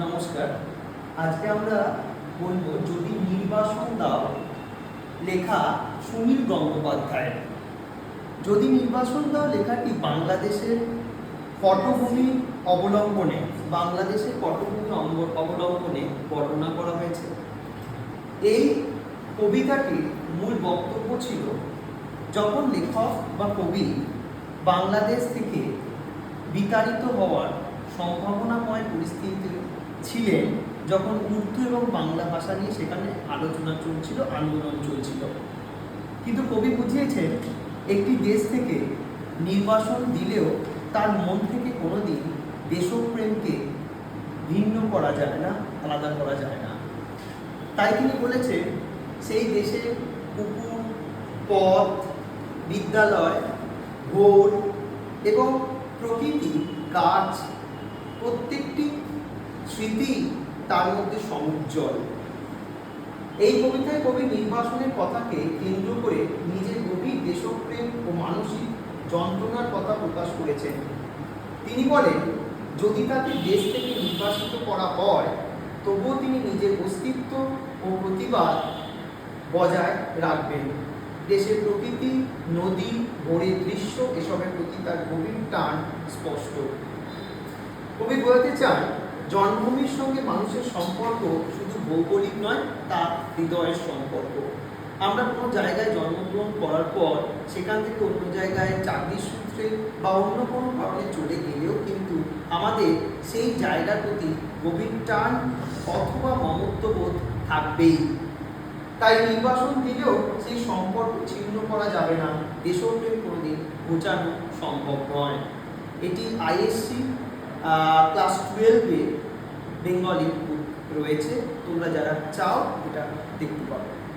নমস্কার। আজকে আমরা বলবো যদি নির্বাসন দাও, লেখা সুনীল গঙ্গোপাধ্যায়। যদি নির্বাসন দাও লেখাটি বাংলাদেশের পটভূমি অবলম্বনে বর্ণনা করা হয়েছে। এই কবিতাটির মূল বক্তব্য ছিল, যখন লেখক বা কবি বাংলাদেশ থেকে বিতাড়িত হওয়ার সম্ভাবনাময় পরিস্থিতিতে ছিলেন, যখন উর্দু এবং বাংলা ভাষা নিয়ে সেখানে আলোচনা চলছিল, আন্দোলন চলছিল, কিন্তু কবি বুঝিয়েছেন একটি দেশ থেকে নির্বাসন দিলেও তার মন থেকে কোনোদিন দেশপ্রেমকে ভিন্ন করা যায় না, আলাদা করা যায় না। তাই তিনি বলেছেন, সেই দেশে পুকুর, পথ, বিদ্যালয়, ঘোর এবং প্রকৃতি, গাছ, প্রত্যেকটি স্মৃতি তার মধ্যে সমুজ্জ্বল। এই কবিতায় কবি নির্বাসনের কথাকে কেন্দ্র করে নিজের গভীর দেশপ্রেম ও মানসিক যন্ত্রণার কথা প্রকাশ করেছেন। তিনি বলেন, যদি তাকে দেশ থেকে নির্বাসিত করা হয়, তবুও তিনি নিজের অস্তিত্ব ও প্রতিবাদ বজায় রাখবেন। দেশের প্রকৃতি, নদী, ভোরের দৃশ্য, এসবের প্রতি তার গভীর টান স্পষ্ট। কবি বোঝাতে চান, জন্মভূমির সঙ্গে মানুষের সম্পর্ক শুধু ভৌগোলিক নয়, তা হৃদয়ের সম্পর্ক। আমরা কোনো জায়গায় জন্মগ্রহণ করার পর সেখান থেকে অন্য জায়গায় চাকরির সূত্রে বা অন্য কোনো কারণে চলে গেলেও কিন্তু আমাদের সেই জায়গার প্রতি গভীর টান অথবা মমত্ববোধ থাকবেই। তাই নির্বাসন দিলেও সেই সম্পর্ক ছিন্ন করা যাবে না, দেশপ্রেম কোনোদিন ঘোচানো সম্ভব নয়। এটি আইএসসি ক্লাস 12-এ বেঙ্গলি বুক রয়েছে, তোমরা যারা চাও এটা দেখতে পাবে।